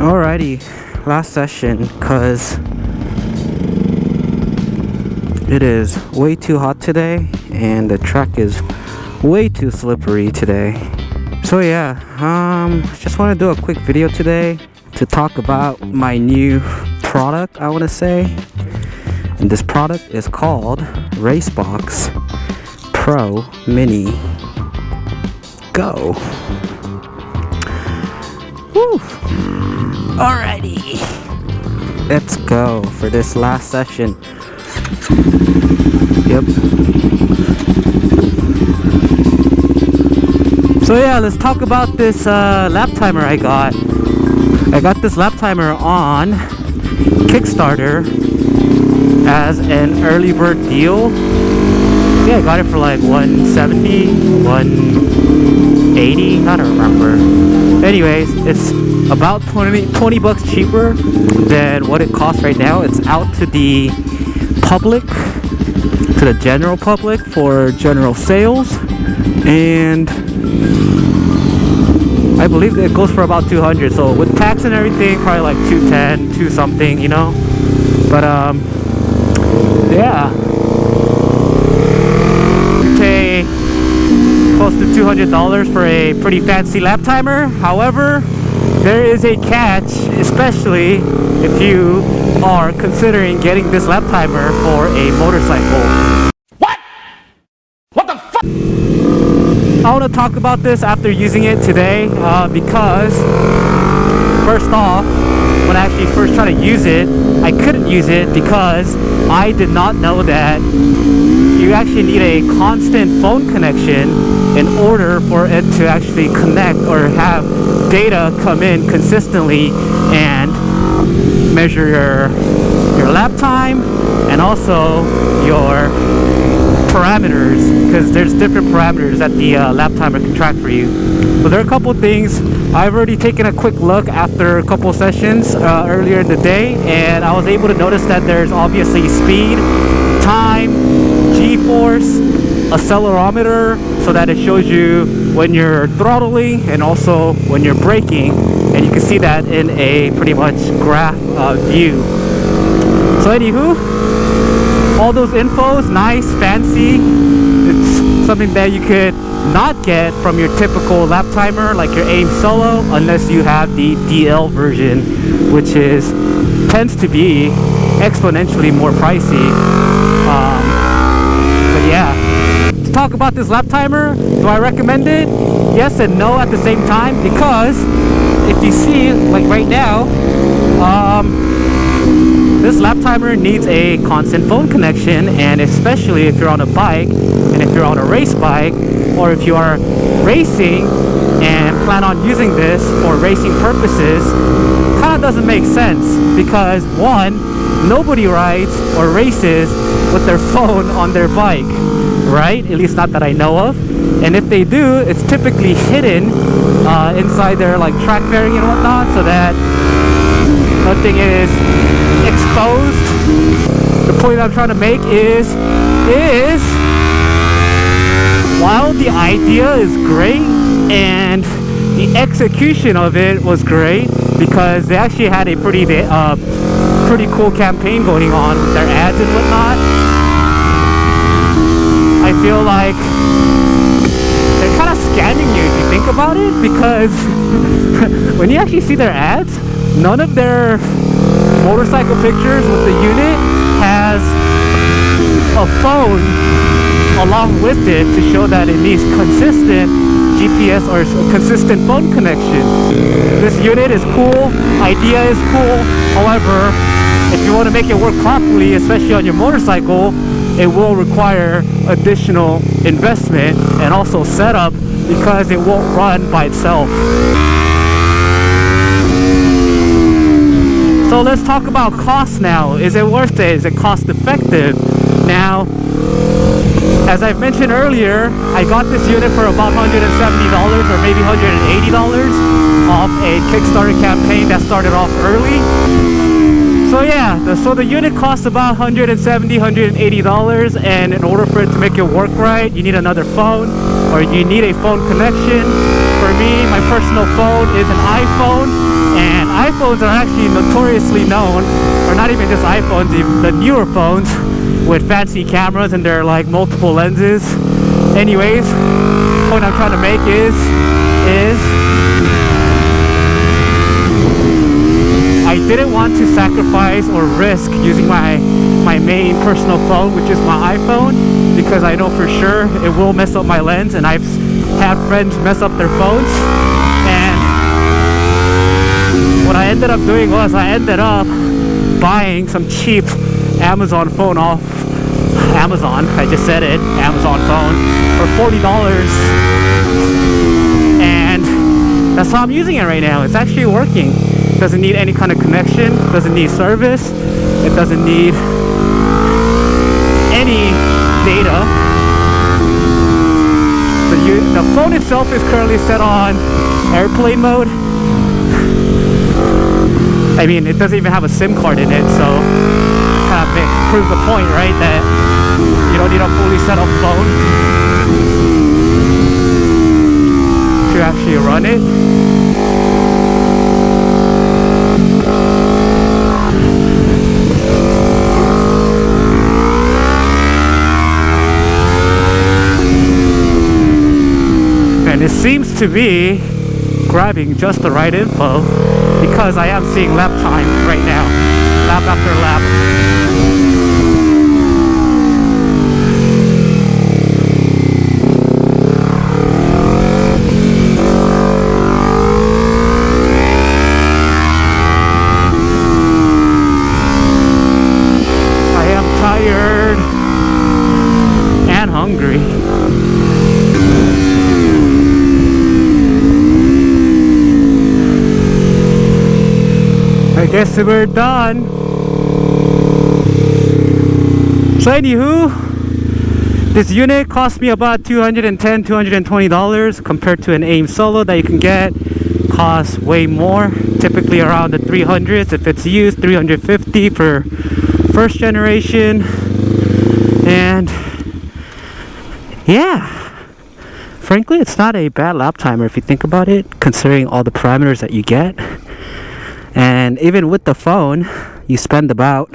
Alrighty, last session, cause it is way too hot today and the track is way too slippery today. So yeah, just want to do a quick video today to talk about my new product, I want to say. And this product is called Racebox Pro Mini. Go. Woo. Alrighty, let's go for this last session. Yep. So yeah, let's talk about this lap timer I got. I got this lap timer on Kickstarter as an early bird deal. Yeah, I got it for like 170, 180, I don't remember. Anyways, it's about 20 bucks cheaper than what it costs right now. It's out to the public, to the general public for general sales, and I believe it goes for about 200. So with tax and everything, probably like 210, 2 something, you know. But yeah, pay close to $200 for a pretty fancy lap timer. However, there is a catch, especially if you are considering getting this lap timer for a motorcycle. What? What the fuck? I want to talk about this after using it today because first off, when I actually first tried to use it, I couldn't use it because I did not know that you actually need a constant phone connection in order for it to actually connect or have data come in consistently and measure your lap time and also your parameters, because there's different parameters that the lap timer can track for you. So there are a couple things. I've already taken a quick look after a couple sessions earlier in the day, and I was able to notice that there's obviously speed, time, G-force, accelerometer, so that it shows you when you're throttling and also when you're braking, and you can see that in a pretty much graph view. So anywho, all those infos, nice, fancy. It's something that you could not get from your typical lap timer like your AIM Solo, unless you have the DL version, which tends to be exponentially more pricey. But yeah, to talk about this lap timer, do I recommend it? Yes and no at the same time, because if you see, like right now, this lap timer needs a constant phone connection, and especially if you're on a bike and if you're on a race bike, or if you are racing and plan on using this for racing purposes, kind of doesn't make sense, because one, nobody rides or races with their phone on their bike, right? At least not that I know of. And if they do, it's typically hidden inside their like track bearing and whatnot, so that nothing is exposed. The point I'm trying to make is while the idea is great and the execution of it was great, because they actually had a pretty cool campaign going on with their ads and whatnot, I feel like they're kind of scamming you if you think about it, because when you actually see their ads, none of their motorcycle pictures with the unit has a phone along with it to show that it needs consistent GPS or consistent phone connection. This unit is cool, idea is cool. However, if you want to make it work properly, especially on your motorcycle, it will require additional investment and also setup, because it won't run by itself. So let's talk about cost now. Is it worth it? Is it cost effective? Now, as I've mentioned earlier, I got this unit for about $170 or maybe $180 off a Kickstarter campaign that started off early. So yeah, so the unit costs about $170, $180, and in order for it to make it work right, you need another phone, or you need a phone connection. For me, my personal phone is an iPhone, And iPhones are actually notoriously known, or not even just iPhones, even the newer phones with fancy cameras and they're like multiple lenses. Anyways, point I'm trying to make is I didn't want to sacrifice or risk using my main personal phone, which is my iPhone, because I know for sure it will mess up my lens, and I've had friends mess up their phones. And what I ended up doing was I ended up buying some cheap Amazon phone off Amazon. I just said it, Amazon phone, for $40. And that's how I'm using it right now. It's actually working. Doesn't need any kind of connection, doesn't need service, it doesn't need any data. The phone itself is currently set on airplane mode. I mean, it doesn't even have a SIM card in it, so kind of proves the point, right? That you don't need a fully set up phone to actually run it. And it seems to be grabbing just the right info, because I am seeing lap time right now, lap after lap. I am tired and hungry. I guess we're done. So anywho, this unit cost me about $210, $220 compared to an AIM Solo that you can get. Costs way more, typically around the 300s if it's used, 350 for first generation. And yeah, frankly, it's not a bad lap timer if you think about it, considering all the parameters that you get. And even with the phone, you spend about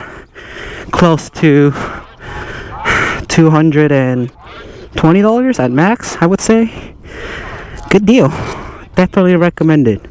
close to $220 at max, I would say. Good deal. Definitely recommended.